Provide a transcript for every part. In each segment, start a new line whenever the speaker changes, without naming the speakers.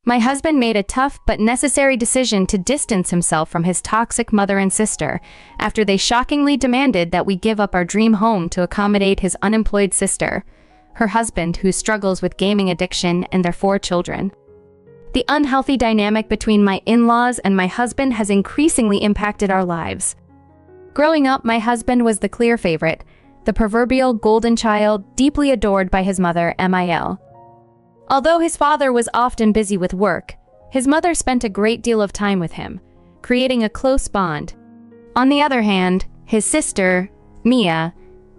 My husband made a tough but necessary decision to distance himself from his toxic mother and sister after they shockingly demanded that we give up our dream home to accommodate his unemployed sister, her husband who struggles with gaming addiction, and their 4 children. The unhealthy dynamic between my in-laws and my husband has increasingly impacted our lives. Growing up, my husband was the clear favorite, the proverbial golden child, deeply adored by his mother, Mil. Although his father was often busy with work, his mother spent a great deal of time with him, creating a close bond. On the other hand, his sister, Mia,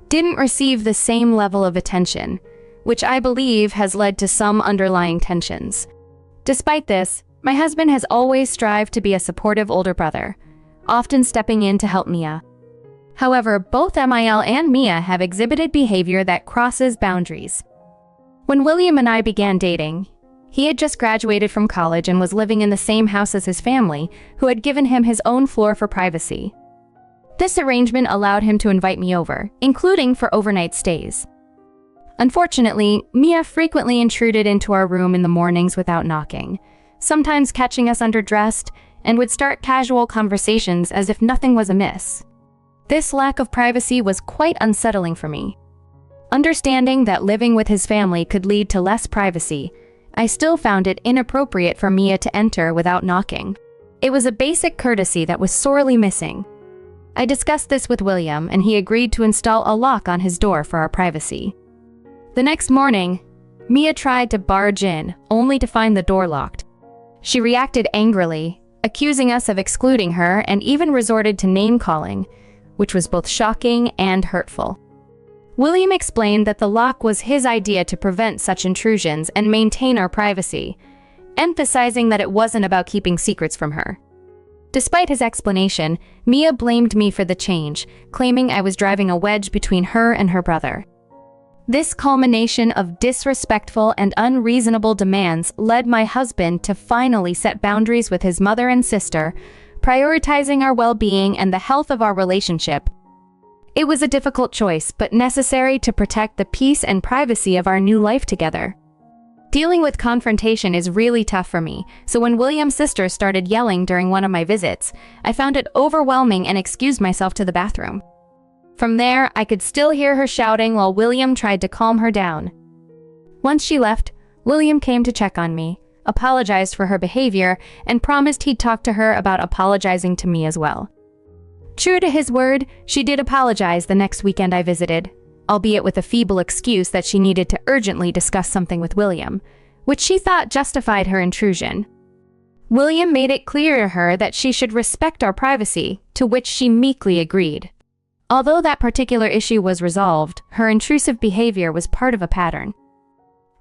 didn't receive the same level of attention, which I believe has led to some underlying tensions. Despite this, my husband has always strived to be a supportive older brother, often stepping in to help Mia. However, both Mil and Mia have exhibited behavior that crosses boundaries. When William and I began dating, he had just graduated from college and was living in the same house as his family, who had given him his own floor for privacy. This arrangement allowed him to invite me over, including for overnight stays. Unfortunately, Mia frequently intruded into our room in the mornings without knocking, sometimes catching us underdressed, and would start casual conversations as if nothing was amiss. This lack of privacy was quite unsettling for me. Understanding that living with his family could lead to less privacy, I still found it inappropriate for Mia to enter without knocking. It was a basic courtesy that was sorely missing. I discussed this with William, and he agreed to install a lock on his door for our privacy. The next morning, Mia tried to barge in, only to find the door locked. She reacted angrily, accusing us of excluding her, and even resorted to name-calling, which was both shocking and hurtful. William explained that the lock was his idea to prevent such intrusions and maintain our privacy, emphasizing that it wasn't about keeping secrets from her. Despite his explanation, Mia blamed me for the change, claiming I was driving a wedge between her and her brother. This culmination of disrespectful and unreasonable demands led my husband to finally set boundaries with his mother and sister, prioritizing our well-being and the health of our relationship. It was a difficult choice, but necessary to protect the peace and privacy of our new life together. Dealing with confrontation is really tough for me, so when William's sister started yelling during one of my visits, I found it overwhelming and excused myself to the bathroom. From there, I could still hear her shouting while William tried to calm her down. Once she left, William came to check on me, apologized for her behavior, and promised he'd talk to her about apologizing to me as well. True to his word, she did apologize the next weekend I visited, albeit with a feeble excuse that she needed to urgently discuss something with William, which she thought justified her intrusion. William made it clear to her that she should respect our privacy, to which she meekly agreed. Although that particular issue was resolved, her intrusive behavior was part of a pattern.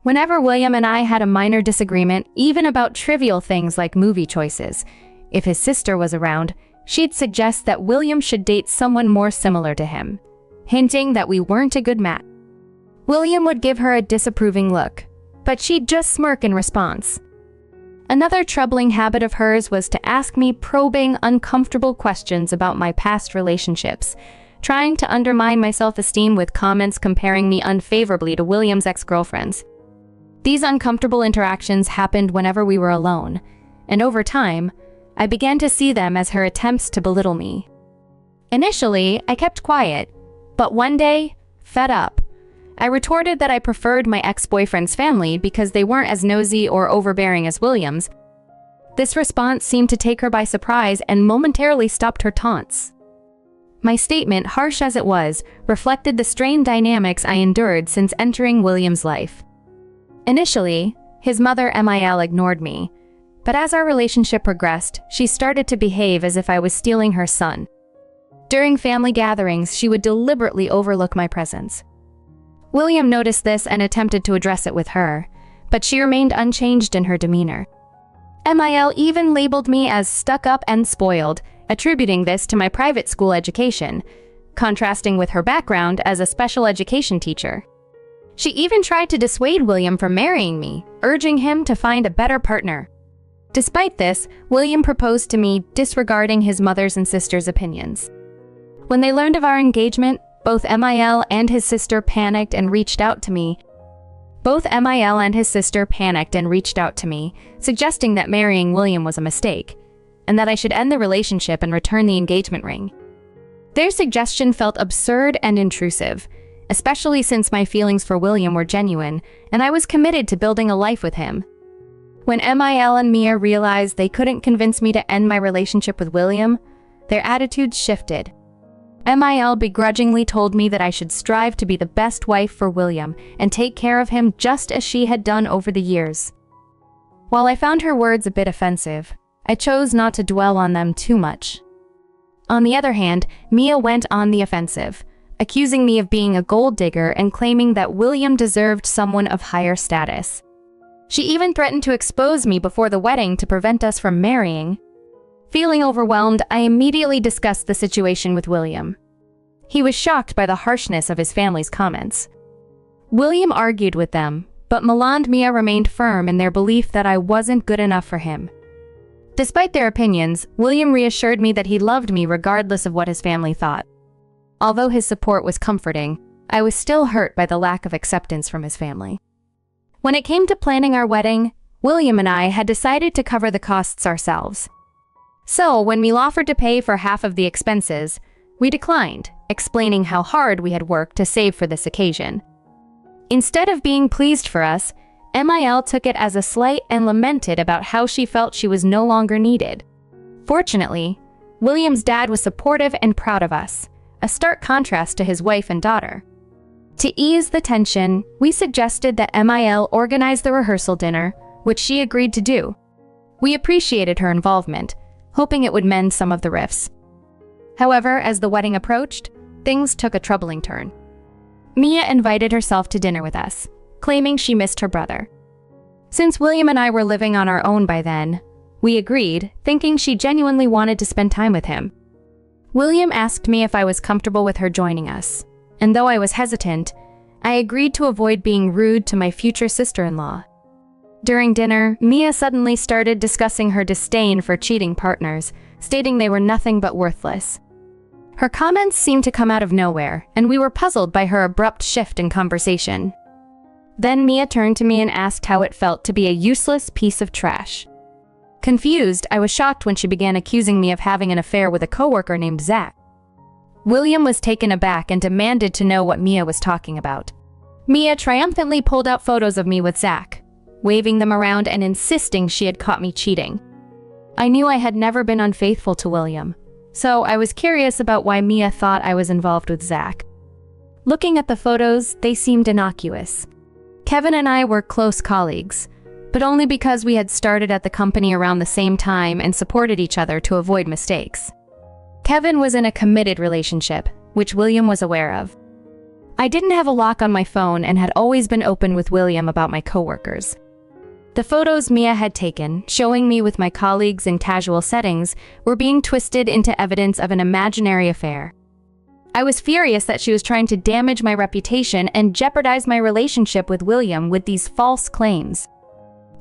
Whenever William and I had a minor disagreement, even about trivial things like movie choices, if his sister was around, she'd suggest that William should date someone more similar to him, hinting that we weren't a good match. William would give her a disapproving look, but she'd just smirk in response. Another troubling habit of hers was to ask me probing, uncomfortable questions about my past relationships, trying to undermine my self-esteem with comments comparing me unfavorably to William's ex-girlfriends. These uncomfortable interactions happened whenever we were alone, and over time, I began to see them as her attempts to belittle me. Initially, I kept quiet, but one day, fed up, I retorted that I preferred my ex-boyfriend's family because they weren't as nosy or overbearing as William's. This response seemed to take her by surprise and momentarily stopped her taunts. My statement, harsh as it was, reflected the strained dynamics I endured since entering William's life. Initially, his mother Mil ignored me, but as our relationship progressed, she started to behave as if I was stealing her son. During family gatherings, she would deliberately overlook my presence. William noticed this and attempted to address it with her, but she remained unchanged in her demeanor. Mil even labeled me as stuck-up and spoiled, attributing this to my private school education, contrasting with her background as a special education teacher. She even tried to dissuade William from marrying me, urging him to find a better partner. Despite this, William proposed to me, disregarding his mother's and sister's opinions. When they learned of our engagement, both Mil and his sister panicked and reached out to me. Both Mil and his sister panicked and reached out to me, suggesting that marrying William was a mistake, and that I should end the relationship and return the engagement ring. Their suggestion felt absurd and intrusive, especially since my feelings for William were genuine, and I was committed to building a life with him. When Mil and Mia realized they couldn't convince me to end my relationship with William, their attitudes shifted. Mil begrudgingly told me that I should strive to be the best wife for William and take care of him just as she had done over the years. While I found her words a bit offensive, I chose not to dwell on them too much. On the other hand, Mia went on the offensive, accusing me of being a gold digger and claiming that William deserved someone of higher status. She even threatened to expose me before the wedding to prevent us from marrying. Feeling overwhelmed, I immediately discussed the situation with William. He was shocked by the harshness of his family's comments. William argued with them, but Mil and Mia remained firm in their belief that I wasn't good enough for him. Despite their opinions, William reassured me that he loved me regardless of what his family thought. Although his support was comforting, I was still hurt by the lack of acceptance from his family. When it came to planning our wedding, William and I had decided to cover the costs ourselves. So, when Mil offered to pay for half of the expenses, we declined, explaining how hard we had worked to save for this occasion. Instead of being pleased for us, Mil took it as a slight and lamented about how she felt she was no longer needed. Fortunately, William's dad was supportive and proud of us, a stark contrast to his wife and daughter. To ease the tension, we suggested that Mil organize the rehearsal dinner, which she agreed to do. We appreciated her involvement, hoping it would mend some of the rifts. However, as the wedding approached, things took a troubling turn. Mia invited herself to dinner with us, claiming she missed her brother. Since William and I were living on our own by then, we agreed, thinking she genuinely wanted to spend time with him. William asked me if I was comfortable with her joining us, and though I was hesitant, I agreed to avoid being rude to my future sister-in-law. During dinner, Mia suddenly started discussing her disdain for cheating partners, stating they were nothing but worthless. Her comments seemed to come out of nowhere, and we were puzzled by her abrupt shift in conversation. Then Mia turned to me and asked how it felt to be a useless piece of trash. Confused, I was shocked when she began accusing me of having an affair with a coworker named Zach. William was taken aback and demanded to know what Mia was talking about. Mia triumphantly pulled out photos of me with Zach, waving them around and insisting she had caught me cheating. I knew I had never been unfaithful to William, so I was curious about why Mia thought I was involved with Zach. Looking at the photos, they seemed innocuous. Kevin and I were close colleagues, but only because we had started at the company around the same time and supported each other to avoid mistakes. Kevin was in a committed relationship, which William was aware of. I didn't have a lock on my phone and had always been open with William about my coworkers. The photos Mia had taken, showing me with my colleagues in casual settings, were being twisted into evidence of an imaginary affair. I was furious that she was trying to damage my reputation and jeopardize my relationship with William with these false claims.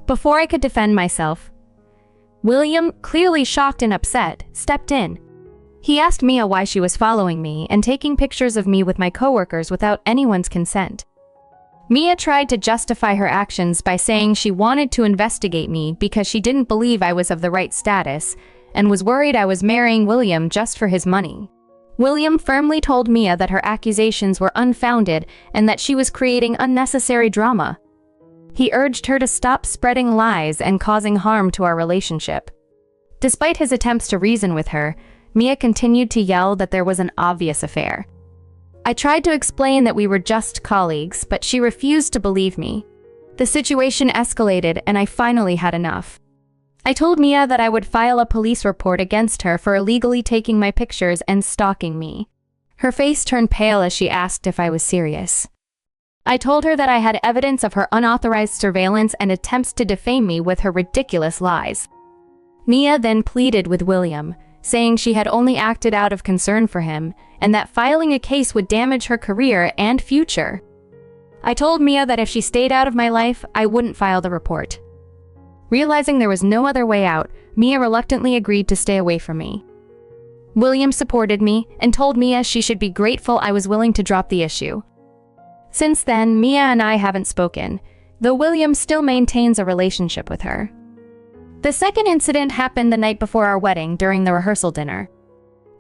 Before I could defend myself, William, clearly shocked and upset, stepped in. He asked Mia why she was following me and taking pictures of me with my coworkers without anyone's consent. Mia tried to justify her actions by saying she wanted to investigate me because she didn't believe I was of the right status and was worried I was marrying William just for his money. William firmly told Mia that her accusations were unfounded and that she was creating unnecessary drama. He urged her to stop spreading lies and causing harm to our relationship. Despite his attempts to reason with her, Mia continued to yell that there was an obvious affair. I tried to explain that we were just colleagues, but she refused to believe me. The situation escalated, and I finally had enough. I told Mia that I would file a police report against her for illegally taking my pictures and stalking me. Her face turned pale as she asked if I was serious. I told her that I had evidence of her unauthorized surveillance and attempts to defame me with her ridiculous lies. Mia then pleaded with William, saying she had only acted out of concern for him, and that filing a case would damage her career and future. I told Mia that if she stayed out of my life, I wouldn't file the report. Realizing there was no other way out, Mia reluctantly agreed to stay away from me. William supported me and told Mia she should be grateful I was willing to drop the issue. Since then, Mia and I haven't spoken, though William still maintains a relationship with her. The second incident happened the night before our wedding during the rehearsal dinner.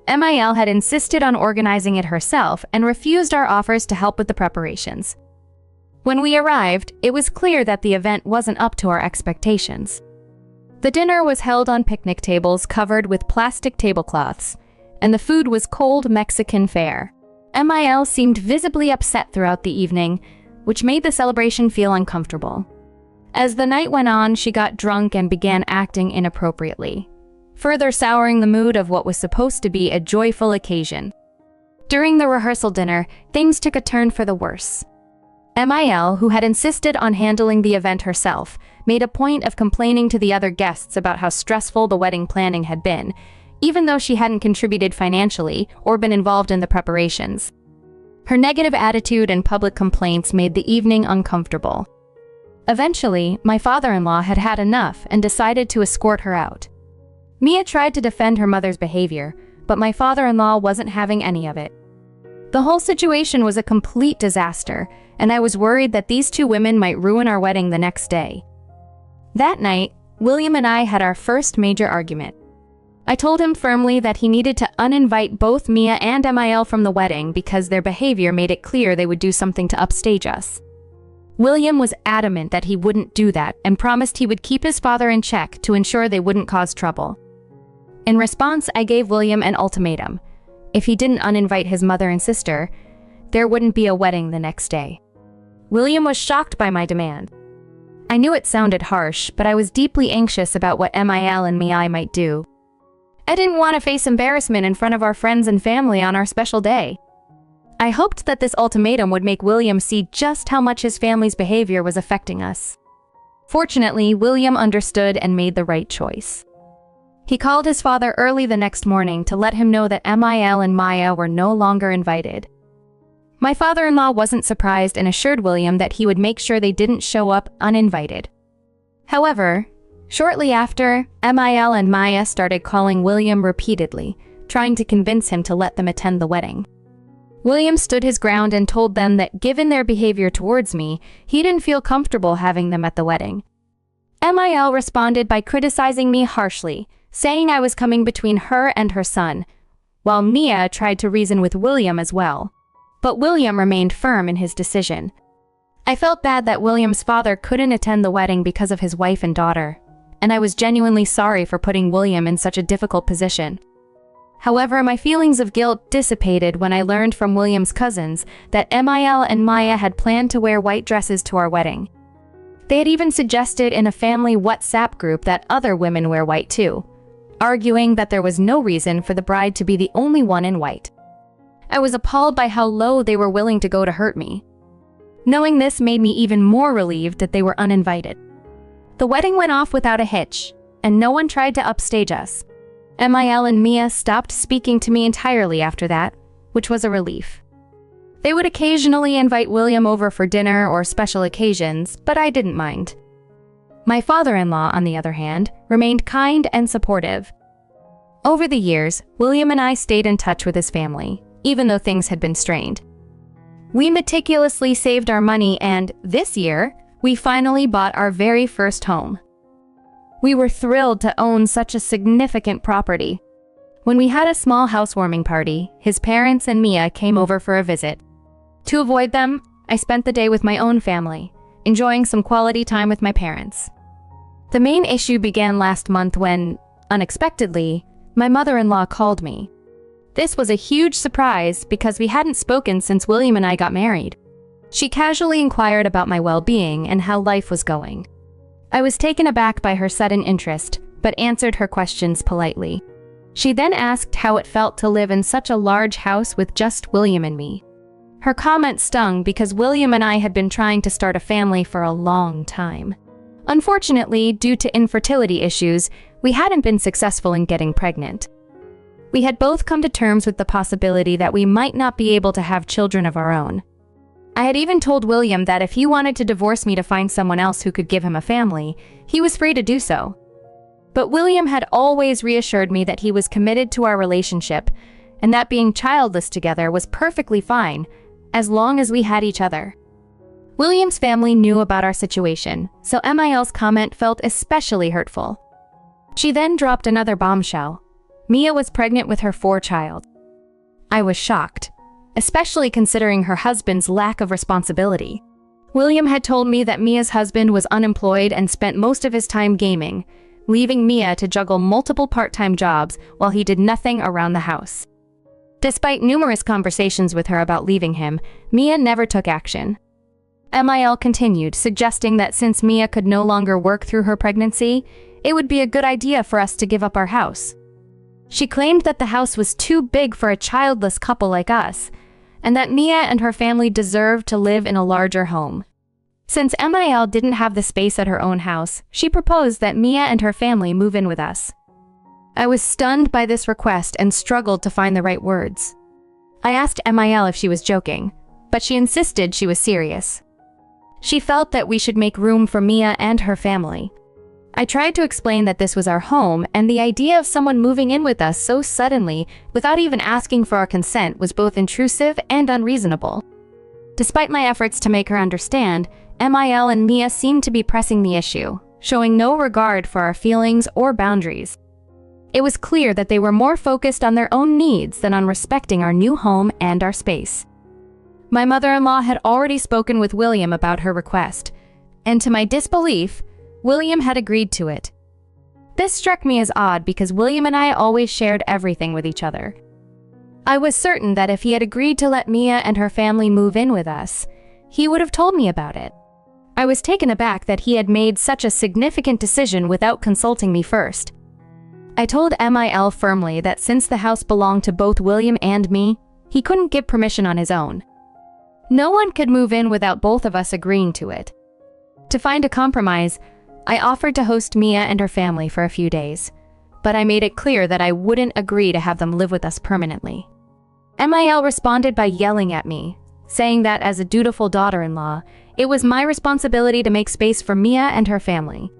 MIL had insisted on organizing it herself and refused our offers to help with the preparations. When we arrived, it was clear that the event wasn't up to our expectations. The dinner was held on picnic tables covered with plastic tablecloths, and the food was cold Mexican fare. MIL seemed visibly upset throughout the evening, which made the celebration feel uncomfortable. As the night went on, she got drunk and began acting inappropriately, further souring the mood of what was supposed to be a joyful occasion. During the rehearsal dinner, things took a turn for the worse. MIL, who had insisted on handling the event herself, made a point of complaining to the other guests about how stressful the wedding planning had been, even though she hadn't contributed financially or been involved in the preparations. Her negative attitude and public complaints made the evening uncomfortable. Eventually, my father-in-law had had enough and decided to escort her out. Mia tried to defend her mother's behavior, but my father-in-law wasn't having any of it. The whole situation was a complete disaster, and I was worried that these two women might ruin our wedding the next day. That night, William and I had our first major argument. I told him firmly that he needed to uninvite both Mia and MIL from the wedding because their behavior made it clear they would do something to upstage us. William was adamant that he wouldn't do that and promised he would keep his father in check to ensure they wouldn't cause trouble. In response, I gave William an ultimatum. If he didn't uninvite his mother and sister, there wouldn't be a wedding the next day. William was shocked by my demand. I knew it sounded harsh, but I was deeply anxious about what MIL and Mia might do. I didn't want to face embarrassment in front of our friends and family on our special day. I hoped that this ultimatum would make William see just how much his family's behavior was affecting us. Fortunately, William understood and made the right choice. He called his father early the next morning to let him know that MIL and Mia were no longer invited. My father-in-law wasn't surprised and assured William that he would make sure they didn't show up uninvited. However, shortly after, MIL and Mia started calling William repeatedly, trying to convince him to let them attend the wedding. William stood his ground and told them that given their behavior towards me, he didn't feel comfortable having them at the wedding. MIL responded by criticizing me harshly, saying I was coming between her and her son, while Mia tried to reason with William as well. But William remained firm in his decision. I felt bad that William's father couldn't attend the wedding because of his wife and daughter, and I was genuinely sorry for putting William in such a difficult position. However, my feelings of guilt dissipated when I learned from William's cousins that MIL and Mia had planned to wear white dresses to our wedding. They had even suggested in a family WhatsApp group that other women wear white too, arguing that there was no reason for the bride to be the only one in white. I was appalled by how low they were willing to go to hurt me. Knowing this made me even more relieved that they were uninvited. The wedding went off without a hitch, and no one tried to upstage us. MIL and Mia stopped speaking to me entirely after that, which was a relief. They would occasionally invite William over for dinner or special occasions, but I didn't mind. My father-in-law, on the other hand, remained kind and supportive. Over the years, William and I stayed in touch with his family, even though things had been strained. We meticulously saved our money and, this year, we finally bought our very first home. We were thrilled to own such a significant property. When we had a small housewarming party, his parents and Mia came over for a visit. To avoid them, I spent the day with my own family, enjoying some quality time with my parents. The main issue began last month when, unexpectedly, my mother-in-law called me. This was a huge surprise because we hadn't spoken since William and I got married. She casually inquired about my well-being and how life was going. I was taken aback by her sudden interest, but answered her questions politely. She then asked how it felt to live in such a large house with just William and me. Her comment stung because William and I had been trying to start a family for a long time. Unfortunately, due to infertility issues, we hadn't been successful in getting pregnant. We had both come to terms with the possibility that we might not be able to have children of our own. I had even told William that if he wanted to divorce me to find someone else who could give him a family, he was free to do so. But William had always reassured me that he was committed to our relationship, and that being childless together was perfectly fine, as long as we had each other. William's family knew about our situation, so MIL's comment felt especially hurtful. She then dropped another bombshell. Mia was pregnant with her fourth child. I was shocked, especially considering her husband's lack of responsibility. William had told me that Mia's husband was unemployed and spent most of his time gaming, leaving Mia to juggle multiple part-time jobs while he did nothing around the house. Despite numerous conversations with her about leaving him, Mia never took action. MIL continued, suggesting that since Mia could no longer work through her pregnancy, it would be a good idea for us to give up our house. She claimed that the house was too big for a childless couple like us, and that Mia and her family deserved to live in a larger home. Since MIL didn't have the space at her own house, she proposed that Mia and her family move in with us. I was stunned by this request and struggled to find the right words. I asked MIL if she was joking, but she insisted she was serious. She felt that we should make room for Mia and her family. I tried to explain that this was our home, and the idea of someone moving in with us so suddenly, without even asking for our consent, was both intrusive and unreasonable. Despite my efforts to make her understand, MIL and Mia seemed to be pressing the issue, showing no regard for our feelings or boundaries. It was clear that they were more focused on their own needs than on respecting our new home and our space. My mother-in-law had already spoken with William about her request, and to my disbelief, William had agreed to it. This struck me as odd because William and I always shared everything with each other. I was certain that if he had agreed to let Mia and her family move in with us, he would have told me about it. I was taken aback that he had made such a significant decision without consulting me first. I told MIL firmly that since the house belonged to both William and me, he couldn't give permission on his own. No one could move in without both of us agreeing to it. To find a compromise, I offered to host Mia and her family for a few days, but I made it clear that I wouldn't agree to have them live with us permanently. MIL responded by yelling at me, saying that as a dutiful daughter-in-law, it was my responsibility to make space for Mia and her family.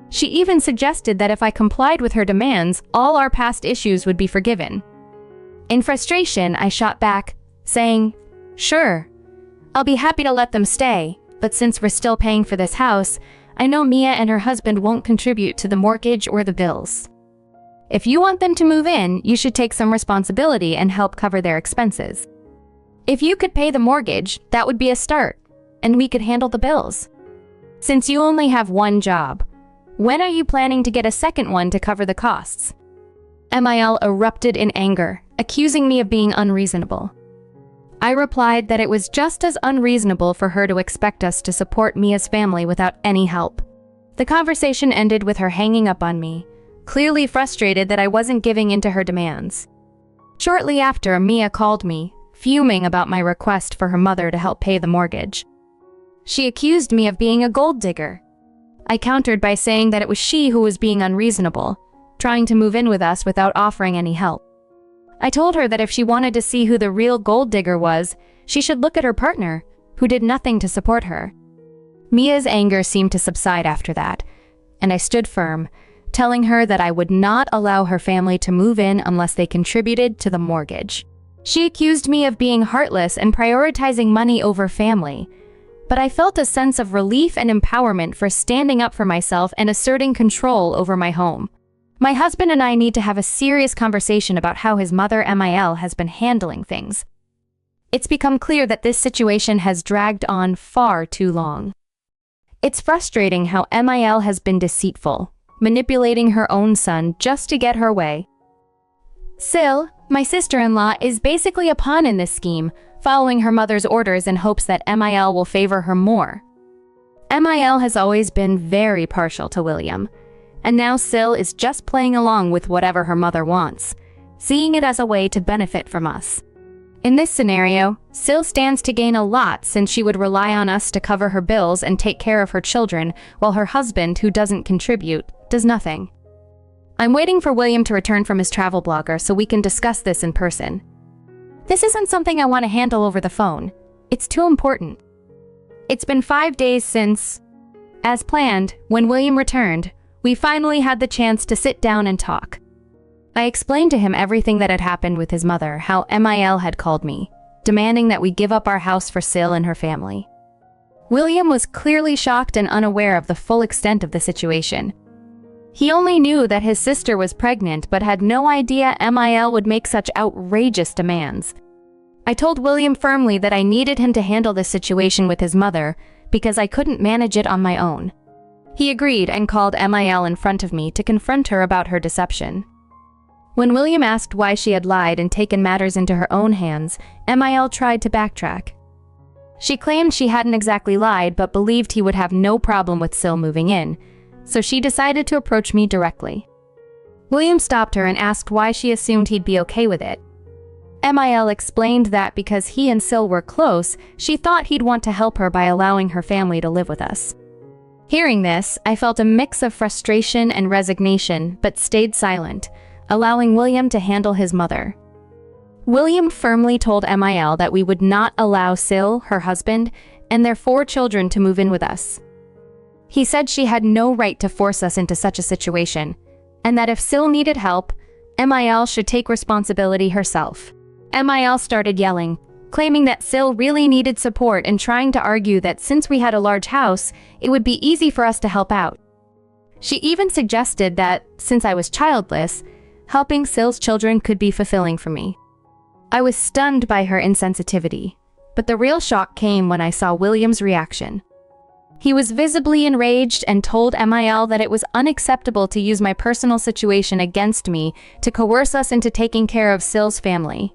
She even suggested that if I complied with her demands, all our past issues would be forgiven. In frustration, I shot back, saying, "Sure, I'll be happy to let them stay, but since we're still paying for this house, I know Mia and her husband won't contribute to the mortgage or the bills. If you want them to move in, you should take some responsibility and help cover their expenses. If you could pay the mortgage, that would be a start, and we could handle the bills. Since you only have one job, when are you planning to get a second one to cover the costs?" MIL erupted in anger, accusing me of being unreasonable. I replied that it was just as unreasonable for her to expect us to support Mia's family without any help. The conversation ended with her hanging up on me, clearly frustrated that I wasn't giving in to her demands. Shortly after, Mia called me, fuming about my request for her mother to help pay the mortgage. She accused me of being a gold digger. I countered by saying that it was she who was being unreasonable, trying to move in with us without offering any help. I told her that if she wanted to see who the real gold digger was, she should look at her partner, who did nothing to support her. Mia's anger seemed to subside after that, and I stood firm, telling her that I would not allow her family to move in unless they contributed to the mortgage. She accused me of being heartless and prioritizing money over family, but I felt a sense of relief and empowerment for standing up for myself and asserting control over my home. My husband and I need to have a serious conversation about how his mother, MIL, has been handling things. It's become clear that this situation has dragged on far too long. It's frustrating how MIL has been deceitful, manipulating her own son just to get her way. SIL, my sister-in-law, is basically a pawn in this scheme, following her mother's orders in hopes that MIL will favor her more. MIL has always been very partial to William, and now SIL is just playing along with whatever her mother wants, seeing it as a way to benefit from us. In this scenario, SIL stands to gain a lot since she would rely on us to cover her bills and take care of her children, while her husband, who doesn't contribute, does nothing. I'm waiting for William to return from his travel blogger so we can discuss this in person. This isn't something I want to handle over the phone. It's too important. It's been 5 days since, as planned, when William returned, we finally had the chance to sit down and talk. I explained to him everything that had happened with his mother, how MIL had called me, demanding that we give up our house for SIL and her family. William was clearly shocked and unaware of the full extent of the situation. He only knew that his sister was pregnant but had no idea MIL would make such outrageous demands. I told William firmly that I needed him to handle this situation with his mother because I couldn't manage it on my own. He agreed and called MIL in front of me to confront her about her deception. When William asked why she had lied and taken matters into her own hands, MIL tried to backtrack. She claimed she hadn't exactly lied but believed he would have no problem with SIL moving in, so she decided to approach me directly. William stopped her and asked why she assumed he'd be okay with it. MIL explained that because he and SIL were close, she thought he'd want to help her by allowing her family to live with us. Hearing this, I felt a mix of frustration and resignation but stayed silent, allowing William to handle his mother. William firmly told MIL that we would not allow SIL, her husband, and their 4 children to move in with us. He said she had no right to force us into such a situation, and that if SIL needed help, MIL should take responsibility herself. MIL started yelling, claiming that SIL really needed support and trying to argue that since we had a large house, it would be easy for us to help out. She even suggested that, since I was childless, helping SIL's children could be fulfilling for me. I was stunned by her insensitivity, but the real shock came when I saw William's reaction. He was visibly enraged and told MIL that it was unacceptable to use my personal situation against me to coerce us into taking care of SIL's family.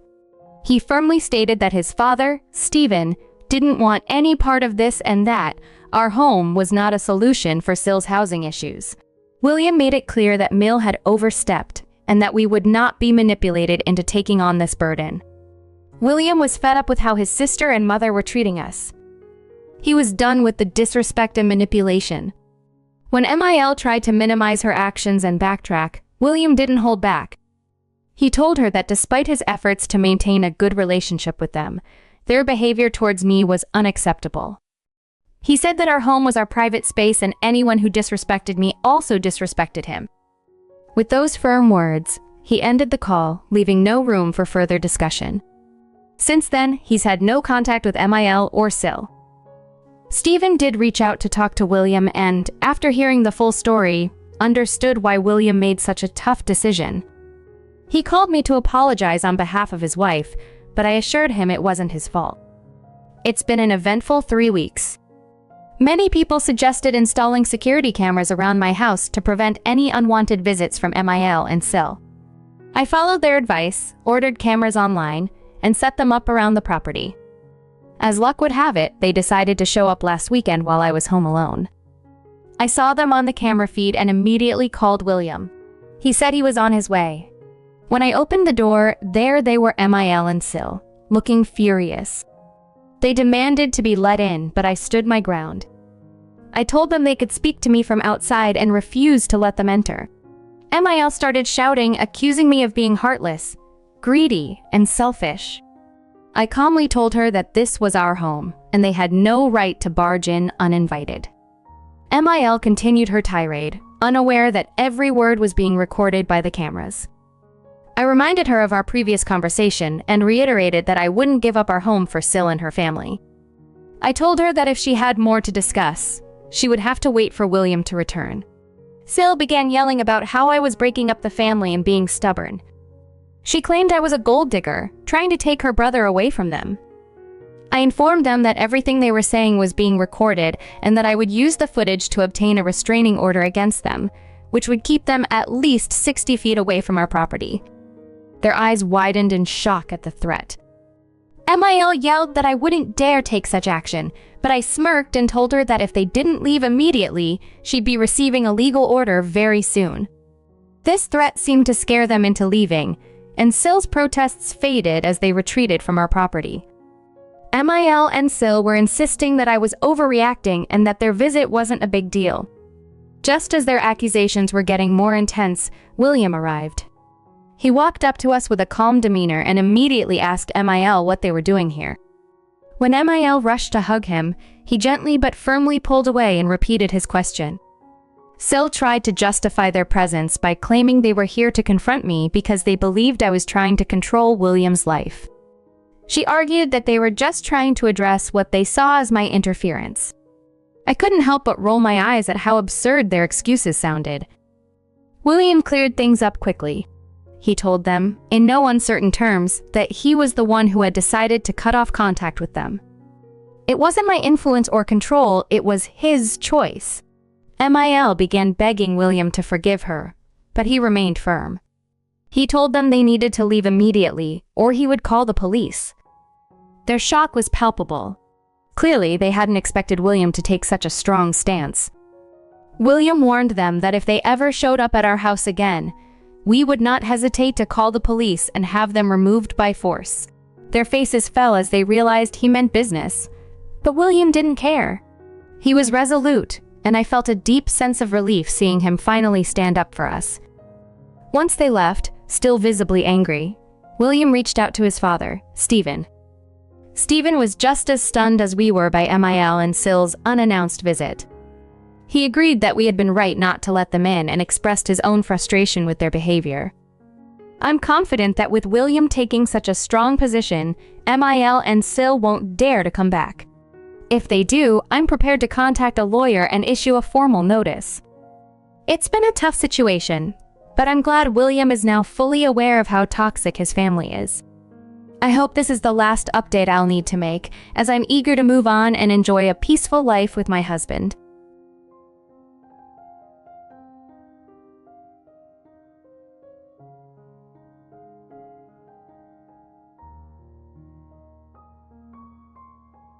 He firmly stated that his father, Stephen, didn't want any part of this and that our home was not a solution for SIL's housing issues. William made it clear that MIL had overstepped and that we would not be manipulated into taking on this burden. William was fed up with how his sister and mother were treating us. He was done with the disrespect and manipulation. When MIL tried to minimize her actions and backtrack, William didn't hold back. He told her that despite his efforts to maintain a good relationship with them, their behavior towards me was unacceptable. He said that our home was our private space and anyone who disrespected me also disrespected him. With those firm words, he ended the call, leaving no room for further discussion. Since then, he's had no contact with MIL or SIL. Stephen did reach out to talk to William and, after hearing the full story, understood why William made such a tough decision. He called me to apologize on behalf of his wife, but I assured him it wasn't his fault. It's been an eventful 3 weeks. Many people suggested installing security cameras around my house to prevent any unwanted visits from MIL and SIL. I followed their advice, ordered cameras online, and set them up around the property. As luck would have it, they decided to show up last weekend while I was home alone. I saw them on the camera feed and immediately called William. He said he was on his way. When I opened the door, there they were, MIL and SIL, looking furious. They demanded to be let in, but I stood my ground. I told them they could speak to me from outside and refused to let them enter. MIL started shouting, accusing me of being heartless, greedy, and selfish. I calmly told her that this was our home, and they had no right to barge in uninvited. MIL continued her tirade, unaware that every word was being recorded by the cameras. I reminded her of our previous conversation and reiterated that I wouldn't give up our home for SIL and her family. I told her that if she had more to discuss, she would have to wait for William to return. SIL began yelling about how I was breaking up the family and being stubborn. She claimed I was a gold digger, trying to take her brother away from them. I informed them that everything they were saying was being recorded and that I would use the footage to obtain a restraining order against them, which would keep them at least 60 feet away from our property. Their eyes widened in shock at the threat. MIL yelled that I wouldn't dare take such action, but I smirked and told her that if they didn't leave immediately, she'd be receiving a legal order very soon. This threat seemed to scare them into leaving, and SIL's protests faded as they retreated from our property. MIL and SIL were insisting that I was overreacting and that their visit wasn't a big deal. Just as their accusations were getting more intense, William arrived. He walked up to us with a calm demeanor and immediately asked MIL what they were doing here. When MIL rushed to hug him, he gently but firmly pulled away and repeated his question. SIL tried to justify their presence by claiming they were here to confront me because they believed I was trying to control William's life. She argued that they were just trying to address what they saw as my interference. I couldn't help but roll my eyes at how absurd their excuses sounded. William cleared things up quickly. He told them, in no uncertain terms, that he was the one who had decided to cut off contact with them. It wasn't my influence or control, it was his choice. MIL began begging William to forgive her, but he remained firm. He told them they needed to leave immediately, or he would call the police. Their shock was palpable. Clearly, they hadn't expected William to take such a strong stance. William warned them that if they ever showed up at our house again, we would not hesitate to call the police and have them removed by force. Their faces fell as they realized he meant business. But William didn't care. He was resolute, and I felt a deep sense of relief seeing him finally stand up for us. Once they left, still visibly angry, William reached out to his father, Stephen. Stephen was just as stunned as we were by MIL and SIL's unannounced visit. He agreed that we had been right not to let them in and expressed his own frustration with their behavior. I'm confident that with William taking such a strong position, MIL and SIL won't dare to come back. If they do, I'm prepared to contact a lawyer and issue a formal notice. It's been a tough situation, but I'm glad William is now fully aware of how toxic his family is. I hope this is the last update I'll need to make, as I'm eager to move on and enjoy a peaceful life with my husband.